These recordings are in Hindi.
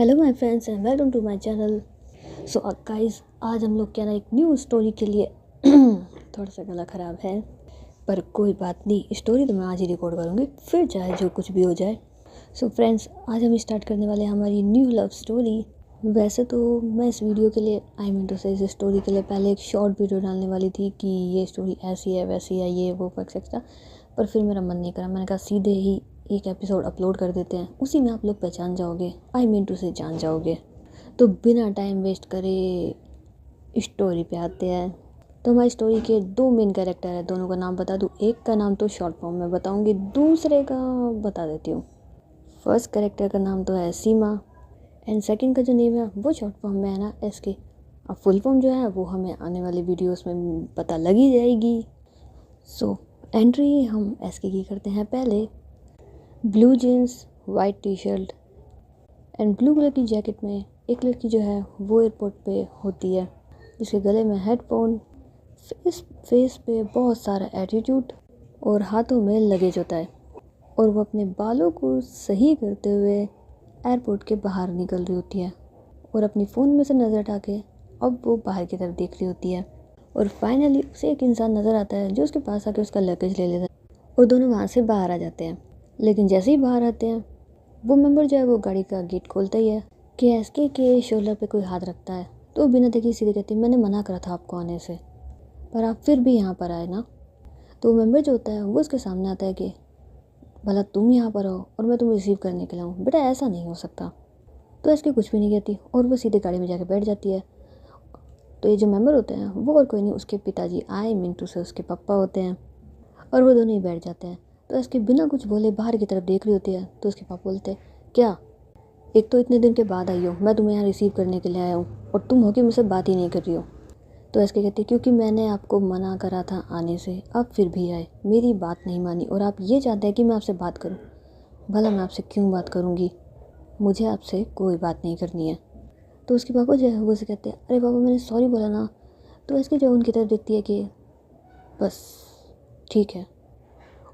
Hello my friends and welcome to my channel. So guys, आज हम लोग क्या ना एक न्यू स्टोरी के लिए थोड़ा सा गला ख़राब है, पर कोई बात नहीं। स्टोरी तो मैं आज ही रिकॉर्ड करूँगी, फिर चाहे जो कुछ भी हो जाए। सो फ्रेंड्स, आज हम स्टार्ट करने वाले हैं हमारी न्यू लव स्टोरी। वैसे तो मैं इस वीडियो के लिए इस स्टोरी के लिए पहले एक शॉर्ट वीडियो डालने वाली थी कि ये स्टोरी ऐसी है वैसी है, ये वो एक्सेट्रा, पर फिर मेरा मन नहीं करा। मैंने कहा सीधे ही एक एपिसोड अपलोड कर देते हैं, उसी में आप लोग पहचान जाओगे, जान जाओगे। तो बिना टाइम वेस्ट करे स्टोरी पे आते हैं। तो हमारी स्टोरी के दो मेन कैरेक्टर है, दोनों का नाम बता दूँ। एक का नाम तो शॉर्ट फॉर्म में बताऊँगी, दूसरे का बता देती हूँ। फर्स्ट कैरेक्टर का नाम तो है सीमा एंड सेकंड का जो नेम है वो शॉर्ट फॉर्म में है ना एसके। अब फुल फॉर्म जो है वो हमें आने वाली वीडियोस में पता लगी जाएगी। सो एंट्री हम एसके की करते हैं। पहले blue jeans, white T shirt and blue colour की जैकेट में एक लड़की जो है वो एयरपोर्ट पे होती है, जिसके गले में हेडफोन, फेस पे बहुत सारा एटीट्यूड और हाथों में लगेज होता है, और वो अपने बालों को सही करते हुए एयरपोर्ट के बाहर निकल रही होती है और अपनी फ़ोन में से नज़र हटा के अब वो बाहर की तरफ देख रही होती है। और फाइनली उसे एक इंसान नज़र आता है जो उसके पास आके उसका लगेज ले लेता है और दोनों वहाँ से बाहर आ जाते हैं। लेकिन जैसे ही बाहर आते हैं वो मेंबर जो है वो गाड़ी का गेट खोलता ही है कि एसके के शोल्डर पे कोई हाथ रखता है, तो बिना देखे सीधे कहती है मैंने मना करा था आपको आने से, पर आप फिर भी यहाँ पर आए ना। तो मेंबर जो होता है वो उसके सामने आता है कि भला तुम यहाँ पर हो और मैं तुम्हें रिसीव करने के लिए हूँ, बेटा ऐसा नहीं हो सकता। तो एसके कुछ भी नहीं कहती और वो सीधे गाड़ी में जाके बैठ जाती है। तो ये जो मेंबर होते हैं वो और कोई नहीं, उसके पिताजी आए मिंटू से उसके पापा होते हैं, और वो दोनों ही बैठ जाते हैं। तो इसके बिना कुछ बोले बाहर की तरफ देख रही होती है। तो उसके पापा बोलते हैं क्या, एक तो इतने दिन के बाद आई हो, मैं तुम्हें यहाँ रिसीव करने के लिए आया हूँ और तुम हो कि मुझसे बात ही नहीं कर रही हो। तो एसके कहती क्योंकि मैंने आपको मना करा था आने से, आप फिर भी आए, मेरी बात नहीं मानी और आप ये चाहते हैं कि मैं आपसे बात करूँ। भला मैं आपसे क्यों बात करूँगी, मुझे आपसे कोई बात नहीं करनी है। तो उसके पापा जो है वो से कहते हैं अरे पापा मैंने सॉरी बोला ना। तो इसकी जो उनकी तरफ देखती है कि बस ठीक है,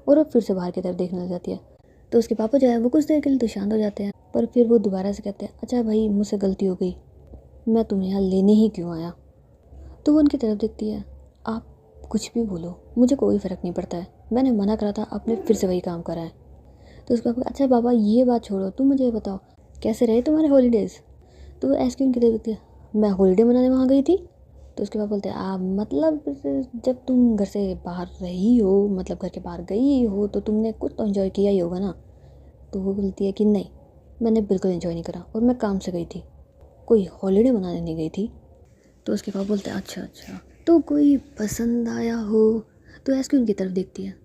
और अब फिर से बाहर की तरफ देखने लग जाती है। तो उसके पापा जो है वो कुछ देर के लिए तो शांत हो जाते हैं, पर फिर वो दोबारा से कहते हैं अच्छा भाई मुझसे गलती हो गई, मैं तुम्हें यहाँ लेने ही क्यों आया। तो वो उनकी तरफ देखती है आप कुछ भी बोलो मुझे कोई फ़र्क नहीं पड़ता है, मैंने मना करा था, आपने फिर से वही काम करा है। तो उसके पापा अच्छा बाबा ये बात छोड़ो, तुम मुझे बताओ कैसे रहे तुम्हारे हॉलीडेज़। तो वो ऐसे उनकी तरफ देखती है मैं हॉलीडे मनाने वहाँ गई थी। तो उसके बाद बोलते हैं आप मतलब जब तुम घर से बाहर रही हो, मतलब घर के बाहर गई हो, तो तुमने कुछ तो एंजॉय किया ही होगा ना। तो वो बोलती है कि नहीं मैंने बिल्कुल एंजॉय नहीं करा और मैं काम से गई थी, कोई हॉलीडे मनाने नहीं गई थी। तो उसके बाद बोलते हैं अच्छा अच्छा, तो कोई पसंद आया हो। तो ऐसे उनकी तरफ देखती है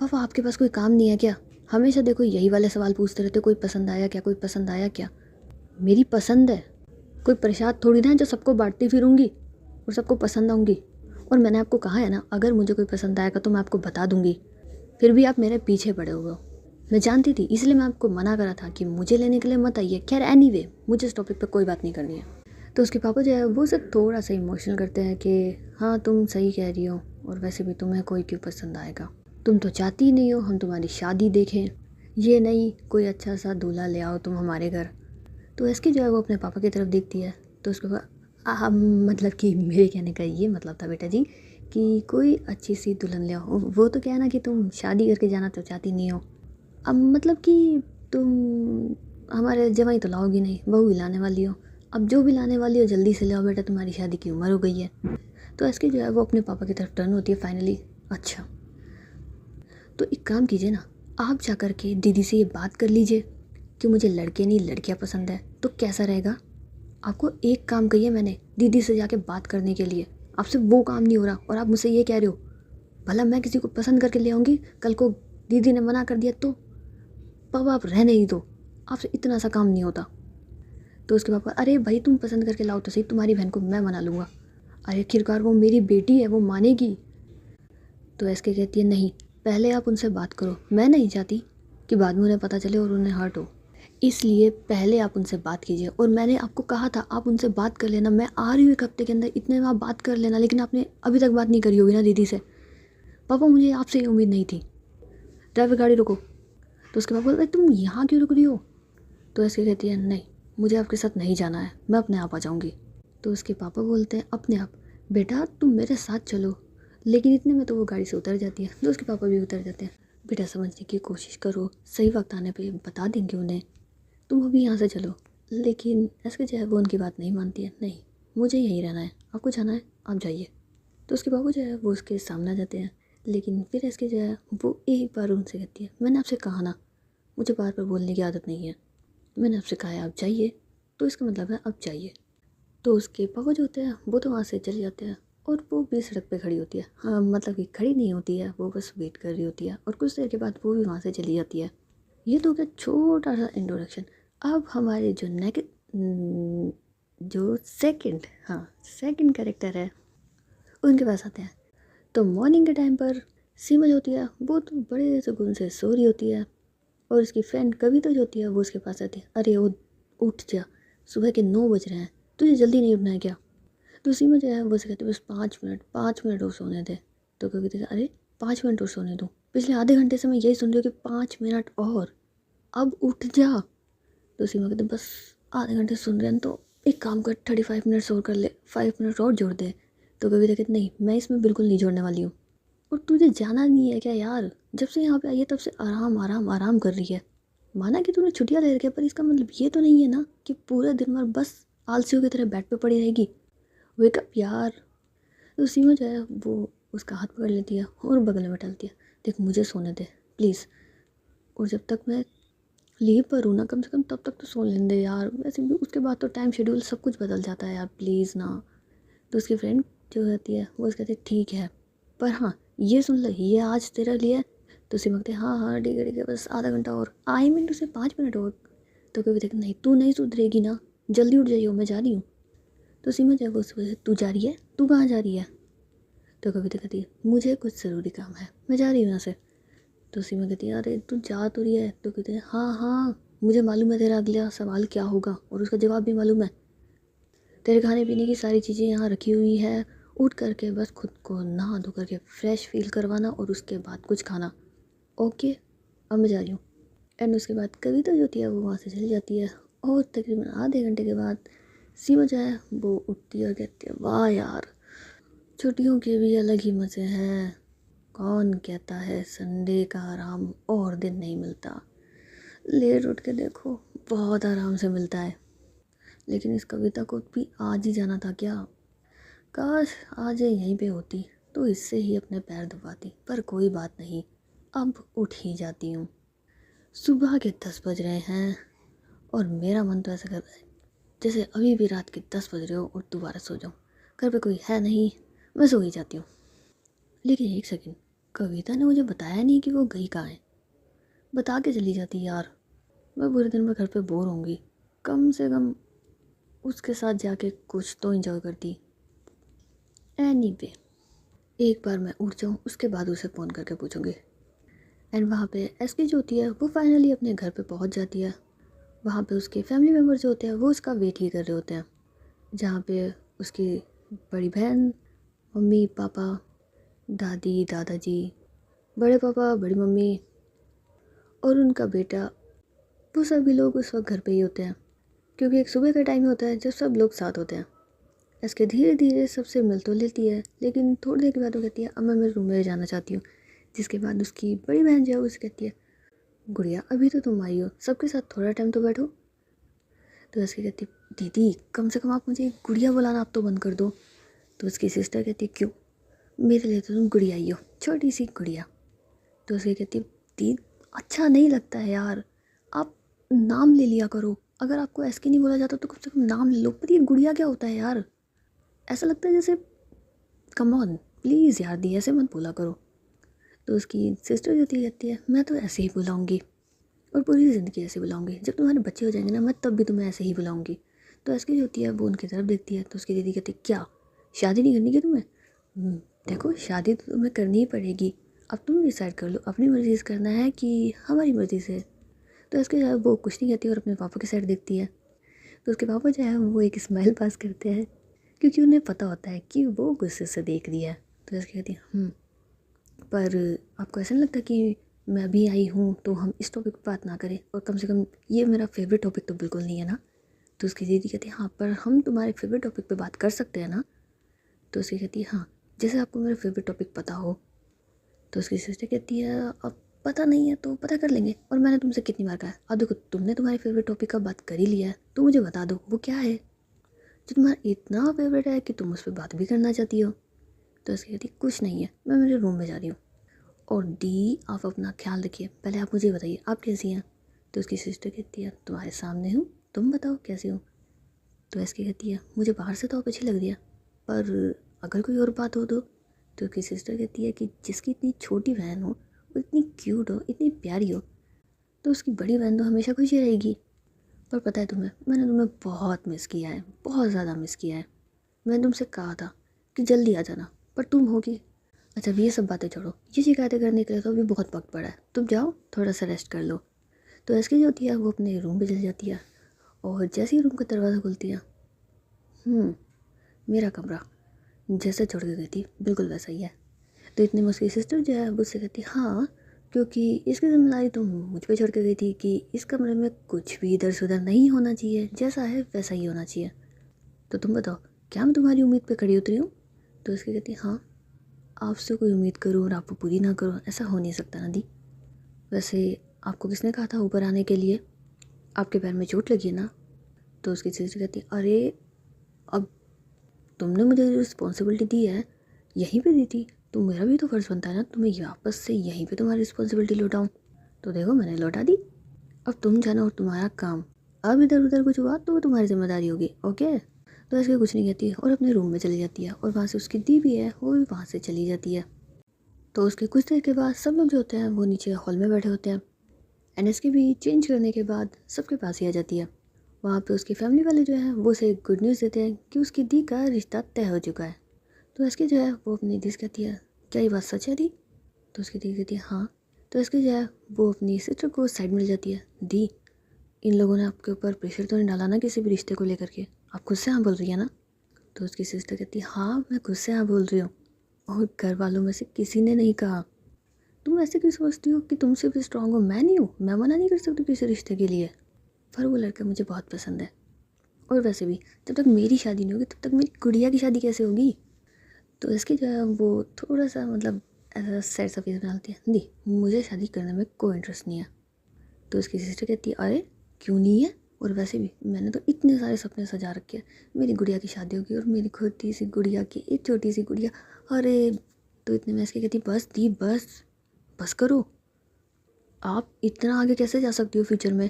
पापा आपके पास कोई काम नहीं है क्या, हमेशा देखो यही वाले सवाल पूछते रहते, कोई पसंद आया क्या, कोई पसंद आया क्या। मेरी पसंद है, कोई प्रसाद थोड़ी ना है जो सबको बांटती फिरूंगी और सबको पसंद आऊँगी। और मैंने आपको कहा है ना अगर मुझे कोई पसंद आएगा तो मैं आपको बता दूंगी, फिर भी आप मेरे पीछे पड़े हुए हो। मैं जानती थी इसलिए मैं आपको मना करा था कि मुझे लेने के लिए मत आइए। खैर एनीवे मुझे इस टॉपिक पर कोई बात नहीं करनी है। तो उसके पापा जो है वो उसे थोड़ा सा इमोशनल करते हैं कि हाँ तुम सही कह रही हो, और वैसे भी तुम्हें कोई क्यों पसंद आएगा, तुम तो चाहती ही नहीं हो हम तुम्हारी शादी देखें, ये नहीं कोई अच्छा सा दूल्हा ले आओ तुम हमारे घर। तो इसकी जो है वो अपने पापा की तरफ देखती है। तो उसके बाद मतलब कि मेरे कहने का ये मतलब था बेटा जी कि कोई अच्छी सी दुल्हन ले आओ। वो तो क्या है ना कि तुम शादी करके जाना तो चाहती नहीं हो, अब मतलब कि तुम हमारे जवाई तो लाओगी नहीं, बहू ही लाने वाली हो। अब जो भी लाने वाली हो जल्दी से ले आओ बेटा, तुम्हारी शादी की उम्र हो गई है। तो इसकी जो है वो अपने पापा की तरफ टर्न होती है फाइनली। अच्छा तो एक काम कीजिए ना, आप जा कर के दीदी से ये बात कर लीजिए कि मुझे लड़के नहीं लड़कियां पसंद है, तो कैसा रहेगा। आपको एक काम कहिए मैंने दीदी से जाके बात करने के लिए, आपसे वो काम नहीं हो रहा और आप मुझसे ये कह रहे हो। भला मैं किसी को पसंद करके ले आऊँगी, कल को दीदी ने मना कर दिया तो पापा आप रहने ही दो, आपसे इतना सा काम नहीं होता। तो उसके पापा अरे भाई तुम पसंद करके लाओ तो सही, तुम्हारी बहन को मैं मना लूँगा, अरे आखिरकार वो मेरी बेटी है, वो मानेगी। तो एस के कहती है नहीं पहले आप उनसे बात करो, मैं नहीं चाहती कि बाद में उन्हें पता चले और उन्हें हर्ट हो, इसलिए पहले आप उनसे बात कीजिए। और मैंने आपको कहा था आप उनसे बात कर लेना, मैं आ रही हूँ एक हफ्ते के अंदर, इतने में आप बात कर लेना, लेकिन आपने अभी तक बात नहीं करी होगी ना दीदी से। पापा मुझे आपसे ये उम्मीद नहीं थी, ड्राइवर गाड़ी रोको। तो उसके पापा बोलते तुम यहाँ क्यों रुक रही हो। तो ऐसे कहती है नहीं मुझे आपके साथ नहीं जाना है, मैं अपने आप आ जाऊँगी। तो उसके पापा बोलते हैं अपने आप, बेटा तुम मेरे साथ चलो। लेकिन इतने में तो वो गाड़ी से उतर जाती है, तो उसके पापा भी उतर जाते हैं। बेटा समझने की कोशिश करो, सही वक्त आने पे बता देंगे उन्हें, तुम अभी यहाँ से चलो। लेकिन ऐसे जो है वो उनकी बात नहीं मानती है, नहीं मुझे यहीं रहना है, आपको जाना है आप जाइए। तो उसके बाबू जो है वो उसके सामने आ जाते हैं। लेकिन फिर इसके जो है वो एक बार उनसे कहती है, मैंने आपसे कहा ना, मुझे बार बार बोलने की आदत नहीं है, मैंने आपसे कहा है आप जाइए, तो इसका मतलब है आप जाइए। तो उसके पापा जो होते हैं वो तो वहाँ से चले जाते हैं और वो भी सड़क पे खड़ी होती है। हाँ मतलब कि खड़ी नहीं होती है, वो बस वेट कर रही होती है और कुछ देर के बाद वो भी वहाँ से चली जाती है। ये तो क्या छोटा सा इंट्रोडक्शन। अब हमारे जो सेकंड कैरेक्टर है उनके पास आते हैं। तो मॉर्निंग के टाइम पर सीमा जो होती है वो तो बड़े सुकून से सो रही होती है और उसकी फ्रेंड कविता जो होती है वो उसके पास आती है, अरे वो उठ जा, सुबह के 9 बज रहे हैं, तुझे जल्दी नहीं उठना है क्या। तो सीमा जो है वो से कहती है बस 5 मिनट और सोने दे। तो कविता कहती अरे 5 मिनट और सोने दूँ, पिछले आधे घंटे से मैं यही सुन रही हूँ कि 5 मिनट और, अब उठ जा। तो सीमा कहते बस आधे घंटे सुन रहे हैं तो एक काम कर 35 मिनट्स और कर ले, 5 मिनट और जोड़ दे। तो कविता कहती नहीं मैं इसमें बिल्कुल नहीं जोड़ने वाली हूँ। और तुझे जाना नहीं है क्या यार, जब से यहाँ पे आई है तब से आराम आराम आराम कर रही है। माना कि तूने छुट्टियाँ ले रखी है, पर इसका मतलब ये तो नहीं है ना कि पूरे दिन भर बस आलसियों की तरह बेड पे पड़ी रहेगी। वेकअप यार। तो सीमा जो है वो उसका हाथ पकड़ लेती है और बगल में डालती है, देख मुझे सोने दे प्लीज़, और जब तक मैं लीव पर हूँ ना कम से कम तब तक तो सो लेने दे यार, वैसे भी उसके बाद तो टाइम शेड्यूल सब कुछ बदल जाता है यार, प्लीज़ ना। तो उसकी फ्रेंड जो रहती है वो उसके कहती है ठीक है, पर हाँ ये सुन लो ये आज तेरे लिए। तो उसे मांगते हाँ हाँ ठीक है बस आधा घंटा और, आई मीन उसे 5 मिनट और। तो कभी देख नहीं तू नहीं सुधरेगी ना, जल्दी उठ जाइयो मैं जा रही हूँ। तो सीमा जब उस तू जा रही है, तू कहाँ जा रही है। तो कविता कहती है मुझे कुछ ज़रूरी काम है, मैं जा रही हूँ यहाँ से। तो सीमा कहती है अरे तू जा तो रही है। तो कहते हैं हाँ हाँ मुझे मालूम है तेरा अगला सवाल क्या होगा और उसका जवाब भी मालूम है। तेरे खाने पीने की सारी चीज़ें यहाँ रखी हुई है, उठ करके बस खुद को नहा धो करके फ्रेश फील करवाना और उसके बाद कुछ खाना। ओके अब मैं जा रही हूँ। एंड उसके बाद कविता जो होती है वो वहाँ से चली जाती है और तकरीबन आधे घंटे के बाद सीमा जो है वो उठती है और कहती है वाह यार, छुट्टियों के भी अलग ही मज़े हैं। कौन कहता है संडे का आराम और दिन नहीं मिलता, लेट उठ के देखो बहुत आराम से मिलता है। लेकिन इस कविता को भी आज ही जाना था क्या, काश आज ये यहीं पे होती तो इससे ही अपने पैर दबाती, पर कोई बात नहीं, अब उठ ही जाती हूँ। सुबह के 10 बज रहे हैं और मेरा मन तो ऐसा कर रहा है जैसे अभी भी रात के 10 बज रहे हो और दोबारा सो जाऊँ। घर पे कोई है नहीं, मैं सो ही जाती हूँ। लेकिन एक सेकंड, कविता ने मुझे बताया नहीं कि वो गई कहाँ है। बता के चली जाती यार, मैं पूरे दिन में घर पे बोर होंगी, कम से कम उसके साथ जाके कुछ तो एंजॉय करती। एनीवे, एक बार मैं उठ जाऊँ उसके बाद उसे फ़ोन करके पूछूंगी। एंड वहाँ पे एसके जो होती है वो फाइनली अपने घर पे पहुँच जाती है। वहाँ पे उसके फैमिली मेम्बर जो होते हैं वो उसका वेट ही कर रहे होते हैं, जहाँ पे उसकी बड़ी बहन, मम्मी पापा, दादी दादाजी, बड़े पापा बड़ी मम्मी और उनका बेटा, वो सभी लोग उस वक्त घर पे ही होते हैं, क्योंकि एक सुबह का टाइम होता है जब सब लोग साथ होते हैं। इसके धीरे धीरे सबसे मिल तो लेती है, लेकिन थोड़ी देर के बाद वो कहती है अब मैं मेरे रूम में जाना चाहती हूँ। जिसके बाद उसकी बड़ी बहन जो है उसे कहती है गुड़िया अभी तो तुम आई हो, सबके साथ थोड़ा टाइम तो बैठो। तो उसकी कहती दीदी कम से कम आप मुझे गुड़िया बुलाना आप तो बंद कर दो। तो उसकी सिस्टर कहती क्यों, मेरे लिए तो तुम गुड़िया ही हो, छोटी सी गुड़िया। तो उसकी कहती दी अच्छा नहीं लगता है यार, आप नाम ले लिया करो, अगर आपको ऐसे नहीं बोला जाता तो कम से कम नाम ले लो, पर ये गुड़िया क्या होता है यार, ऐसा लगता है जैसे, कम ऑन प्लीज़ यार दी ऐसे मत बोला करो। तो उसकी सिस्टर जो थी कहती है मैं तो ऐसे ही बुलाऊंगी और पूरी ज़िंदगी ऐसे बुलाऊंगी, जब तुम्हारे बच्चे हो जाएंगे ना मैं तब भी तुम्हें ऐसे ही बुलाऊंगी। तो ऐसी जो होती है वो उनकी तरफ देखती है। तो उसकी दीदी कहती है क्या शादी नहीं करनी क्या तुम्हें। देखो शादी तो तुम्हें करनी ही पड़ेगी, अब तुम डिसाइड कर लो अपनी मर्ज़ी से करना है कि हमारी मर्ज़ी से। तो उसके जो है वो कुछ नहीं कहती और अपने पापा की साइड देखती है। तो उसके पापा जो है वो एक स्माइल पास करते हैं, क्योंकि उन्हें पता होता है कि वो गुस्से से देख रही है। तो उसकी कहती है पर आपको ऐसा नहीं लगता कि मैं अभी आई हूँ तो हम इस टॉपिक पर बात ना करें, और कम से कम ये मेरा फेवरेट टॉपिक तो बिल्कुल नहीं है ना। तो उसकी दीदी कहती है हाँ, पर हम तुम्हारे फेवरेट टॉपिक पे बात कर सकते हैं ना। तो उसकी कहती है हाँ, जैसे आपको मेरा फेवरेट टॉपिक पता हो। तो उसकी सिस्टर कहती है अब पता नहीं है तो पता कर लेंगे, और मैंने तुमसे कितनी बार कहा है, अब देखो तुमने तुम्हारे फेवरेट टॉपिक का बात कर ही लिया है तो मुझे बता दो वो क्या है जो तुम्हारा इतना फेवरेट है कि तुम उस पर बात भी करना चाहती हो। तो उसकी कहती है कुछ नहीं है, मैं मेरे रूम में जा रही हूँ, और दी आप अपना ख्याल रखिए, पहले आप मुझे बताइए आप कैसी हैं। तो उसकी सिस्टर कहती है तुम्हारे सामने हूँ, तुम बताओ कैसी हो। तो ऐसे कहती है मुझे बाहर से तो आप अच्छी लग रही है, पर अगर कोई और बात हो तो उसकी सिस्टर कहती है कि जिसकी इतनी छोटी बहन हो, वो इतनी क्यूट हो, इतनी प्यारी हो, तो उसकी बड़ी बहन तो हमेशा खुशी रहेगी। पर पता है तुम्हें, मैंने तुम्हें बहुत मिस किया है, बहुत ज़्यादा मिस किया है। मैंने तुमसे कहा था कि जल्दी आ जाना, पर तुम होगी। अच्छा अब ये सब बातें छोड़ो, ये शिकायतें करने के लिए तो अभी बहुत वक्त पड़ा है, तुम जाओ थोड़ा सा रेस्ट कर लो। तो ऐसी जो होती है वो अपने रूम पे चली जाती है, और जैसे ही रूम का दरवाज़ा खुलती है, मेरा कमरा जैसे छोड़ के गई थी बिल्कुल वैसा ही है। तो इतने में उसकी सिस्टर जो है मुझसे कहती हाँ, क्योंकि इसकी जिम्मेदारी तो मुझ पे छोड़ के गई थी कि इस कमरे में कुछ भी इधर से उधर नहीं होना चाहिए, जैसा है वैसा ही होना चाहिए। तो तुम बताओ क्या मैं तुम्हारी उम्मीद पे खड़ी उतरी हूँ। तो उसकी कहती हाँ, आपसे कोई उम्मीद करूँ और आपको पूरी ना करूँ, ऐसा हो नहीं सकता ना दी। वैसे आपको किसने कहा था ऊपर आने के लिए, आपके पैर में चोट लगी है ना। तो उसकी सिस्टर कहती अरे अब तुमने मुझे रिस्पॉन्सिबिलिटी दी है, यहीं पे दी थी, तो मेरा भी तो फ़र्ज़ बनता है ना तुम्हें वापस से यहीं पे तुम्हारी रिस्पॉन्सिबिलिटी लौटाऊँ। तो देखो मैंने लौटा दी, अब तुम जानो और तुम्हारा काम, अब इधर उधर कुछ हुआ तो वो तुम्हारी जिम्मेदारी होगी, ओके। तो ऐसे कुछ नहीं कहती और अपने रूम में चली जाती है, और वहाँ से उसकी दी भी है वो भी वहाँ से चली जाती है। तो उसके कुछ देर के बाद सब लोग जो होते हैं वो नीचे हॉल में बैठे होते हैं, एंड इसकी भी चेंज करने के बाद सबके पास ही आ जाती है। वहाँ पे उसकी फैमिली वाले जो हैं वो उसे गुड न्यूज़ देते हैं कि उसकी दी का रिश्ता तय हो चुका है। तो इसकी जो है वो अपनी दी से कहती है क्या ये बात सच है दी। तो उसकी दी कहती है हाँ। तो इसकी जो है वो अपनी सिस्टर को साइड में ले जाती है, दी इन लोगों ने आपके ऊपर प्रेशर तो नहीं डाला ना किसी भी रिश्ते को लेकर के, आप खुद से हाँ बोल रही है ना। तो उसकी सिस्टर कहती है हाँ मैं खुद से हाँ बोल रही हूँ, और घर वालों में से किसी ने नहीं कहा। तुम ऐसे क्यों सोचती हो कि तुम सिर्फ स्ट्रांग हो, मैं नहीं हूँ, मैं मना नहीं कर सकती किसी रिश्ते के लिए, पर वो लड़का मुझे बहुत पसंद है, और वैसे भी जब तक मेरी शादी नहीं होगी तब तक मेरी गुड़िया की शादी कैसे होगी। तो इसकी जो है वो थोड़ा सा मतलब ऐसा सैड सा फेस बनाती है, दी मुझे शादी करने में कोई इंटरेस्ट नहीं है। तो उसकी सिस्टर कहती है अरे क्यों नहीं है, और वैसे भी मैंने तो इतने सारे सपने सजा रखे हैं, मेरी गुड़िया की शादी होगी और मेरी छोटी सी गुड़िया की एक छोटी सी गुड़िया, अरे। तो इतने में इसकी कहती बस दी बस, बस करो, आप इतना आगे कैसे जा सकती हो फ्यूचर में,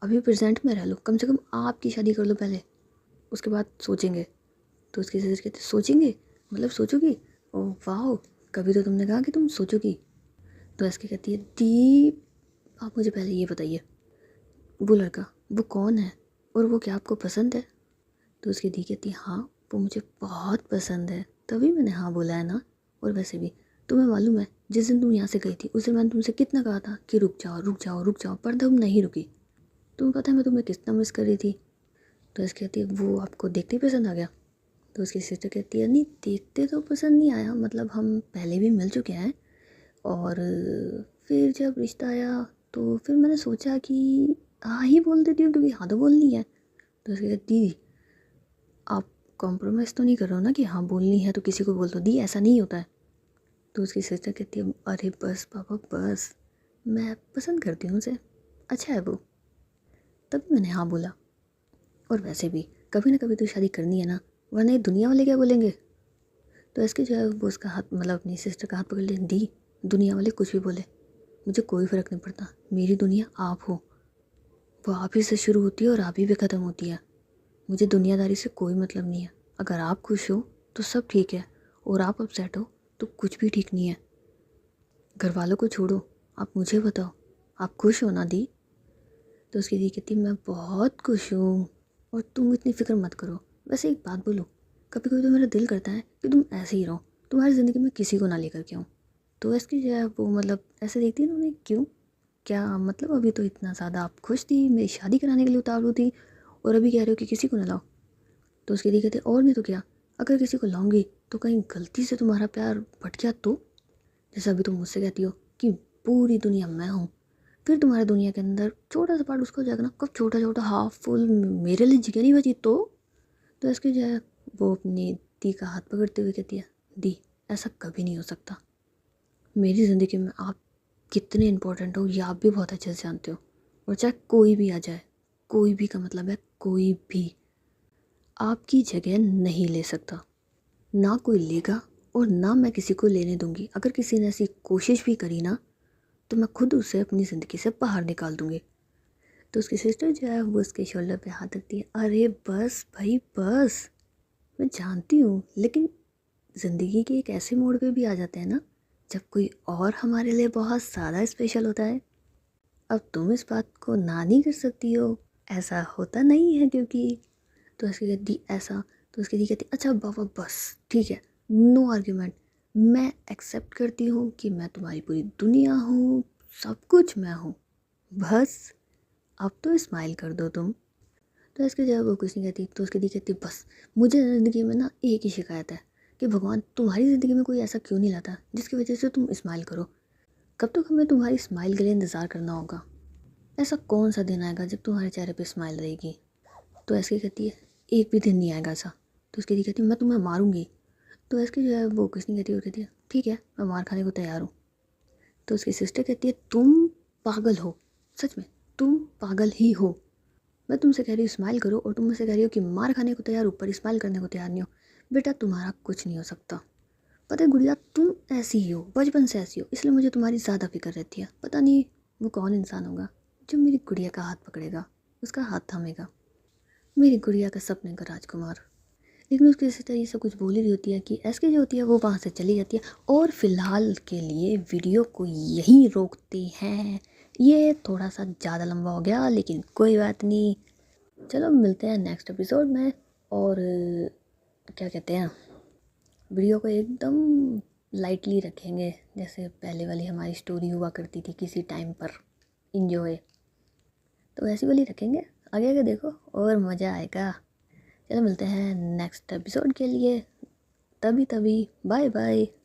अभी प्रेजेंट में रह लो, कम से कम आपकी शादी कर लो पहले, उसके बाद सोचेंगे। तो उसकी सिस्टर कहती सोचेंगे मतलब सोचोगी, ओह वाह, कभी तो तुमने कहा कि तुम सोचोगी। तो ऐसे कहती है दी आप मुझे पहले ये बताइए वो लड़का वो कौन है, और वो क्या आपको पसंद है। तो उसकी दी कहती हाँ वो मुझे बहुत पसंद है, तभी मैंने हाँ बोला है ना, और वैसे भी तुम्हें मालूम है जिस दिन तुम यहाँ से गई थी उस दिन मैंने तुमसे कितना कहा था कि रुक जाओ रुक जाओ रुक जाओ, पर तुम नहीं रुकी। तुम्हें पता है मैं तुम्हें कितना मिस कर रही थी। तो ऐसे कहती है वो आपको देखते ही पसंद आ गया। तो उसकी सिस्टर कहती है नहीं देखते तो पसंद नहीं आया, मतलब हम पहले भी मिल चुके हैं, और फिर जब रिश्ता आया तो फिर मैंने सोचा कि हाँ ही बोल देती हूँ क्योंकि हाँ तो बोलनी है। तो उसकी कहती दीदी आप कॉम्प्रोमाइज़ तो नहीं कर रहे हो ना कि हाँ बोलनी है तो किसी को बोल दो, दी ऐसा नहीं होता है। तो उसकी सिस्टर कहती है अरे बस पापा बस, मैं पसंद करती हूँ उसे, अच्छा है वो, तभी मैंने हाँ बोला, और वैसे भी कभी ना कभी तो शादी करनी है ना, वरना ये दुनिया वाले क्या बोलेंगे। तो इसके जो है वो उसका हाथ मतलब अपनी सिस्टर का हाथ पकड़ ले, दी दुनिया वाले कुछ भी बोले मुझे कोई फ़र्क नहीं पड़ता, मेरी दुनिया आप हो, वो आप ही से शुरू होती है और आप ही पे ख़त्म होती है, मुझे दुनियादारी से कोई मतलब नहीं है, अगर आप खुश हो तो सब ठीक है, और आप अपसेट हो तो कुछ भी ठीक नहीं है। घर वालों को छोड़ो, आप मुझे बताओ आप खुश हो ना दी। तो उसकी दी कहती मैं बहुत खुश हूँ, और तुम इतनी फ़िक्र मत करो। वैसे एक बात बोलो, कभी कभी तो मेरा दिल करता है कि तुम ऐसे ही रहो, तुम्हारी ज़िंदगी में किसी को ना लेकर के आऊँ। तो इसकी जो है वो मतलब ऐसे देखती है ना उन्हें, क्यों क्या मतलब अभी तो इतना ज़्यादा आप खुश थी, मेरी शादी कराने के लिए उतारू थी, और अभी कह रहे हो कि किसी को ना लाओ। तो उसकी दी कहती और नहीं तो क्या, अगर किसी को लाऊंगी तो कहीं गलती से तुम्हारा प्यार भट गया तो, जैसे अभी तुम मुझसे कहती हो कि पूरी दुनिया मैं हूँ, फिर तुम्हारे दुनिया के अंदर छोटा सा पार्ट उसका हो जाएगा ना। कब छोटा छोटा हाफ फुल मेरे लिए जगह नहीं बची तो इसके जो है वो अपनी दी का हाथ पकड़ते हुए कहती है, दी ऐसा कभी नहीं हो सकता। मेरी ज़िंदगी में आप कितने इम्पोर्टेंट हो ये आप भी बहुत अच्छे से जानते हो। और चाहे कोई भी आ जाए, कोई भी का मतलब है कोई भी आपकी जगह नहीं ले सकता, ना कोई लेगा और ना मैं किसी को लेने दूंगी। अगर किसी ने ऐसी कोशिश भी करी ना तो मैं खुद उसे अपनी ज़िंदगी से बाहर निकाल दूंगी। तो उसकी सिस्टर जो है वो उसके शोल्डर पे हाथ रखती है। अरे बस भाई बस, मैं जानती हूँ, लेकिन ज़िंदगी के एक ऐसे मोड़ पे भी आ जाते हैं ना जब कोई और हमारे लिए बहुत ज़्यादा स्पेशल होता है। अब तुम इस बात को ना नहीं कर सकती हो, ऐसा होता नहीं है क्योंकि। तो उसकी कहती ऐसा, तो उसकी दी कहती अच्छा बाबा बस ठीक है, नो आर्ग्यूमेंट, मैं एक्सेप्ट करती हूँ कि मैं तुम्हारी पूरी दुनिया हूँ, सब कुछ मैं हूँ, बस अब तो स्माइल कर दो तुम। तो इसके जवाब वो कुछ नहीं कहती। तो उसकी दी कहती बस मुझे ज़िंदगी में ना एक ही शिकायत है कि भगवान तुम्हारी ज़िंदगी में कोई ऐसा क्यों नहीं लाता जिसकी वजह से तुम स्माइल करो। कब तक हमें तुम्हारी स्माइल के लिए इंतज़ार करना होगा? ऐसा कौन सा दिन आएगा जब तुम्हारे चेहरे पे स्माइल रहेगी? तो ऐसे कहती है एक भी दिन नहीं आएगा ऐसा। तो उसकी दी कहती है मैं तुम्हें मारूंगी। तो इसकी जो है वो कुछ नहीं कहती, वो कहती है ठीक है मैं मार खाने को तैयार हूँ। तो उसकी सिस्टर कहती है तुम पागल हो, सच में तुम पागल ही हो। मैं तुमसे कह रही हूँ स्माइल करो और तुम मुझसे कह रही हो कि मार खाने को तैयार, ऊपर स्माइल करने को तैयार नहीं हो। बेटा तुम्हारा कुछ नहीं हो सकता। पता है गुड़िया तुम ऐसी ही हो, बचपन से ऐसी हो, इसलिए मुझे तुम्हारी ज़्यादा फिक्र रहती है। पता नहीं वो कौन इंसान होगा जो मेरी गुड़िया का हाथ पकड़ेगा, उसका हाथ थामेगा, मेरी गुड़िया का सपने का राजकुमार। लेकिन उसकी सिस्टर ये सब कुछ बोल रही होती है कि एसके जो होती है वो वहाँ से चली जाती है। और फिलहाल के लिए वीडियो को यहीं रोकते हैं। ये थोड़ा सा ज़्यादा लंबा हो गया लेकिन कोई बात नहीं, चलो मिलते हैं नेक्स्ट एपिसोड में। और क्या कहते हैं, वीडियो को एकदम लाइटली रखेंगे जैसे पहले वाली हमारी स्टोरी हुआ करती थी किसी टाइम पर, इंजॉय, तो वैसी वाली रखेंगे। आगे आगे देखो और मज़ा आएगा। चलो मिलते हैं नेक्स्ट एपिसोड के लिए, तभी बाय बाय।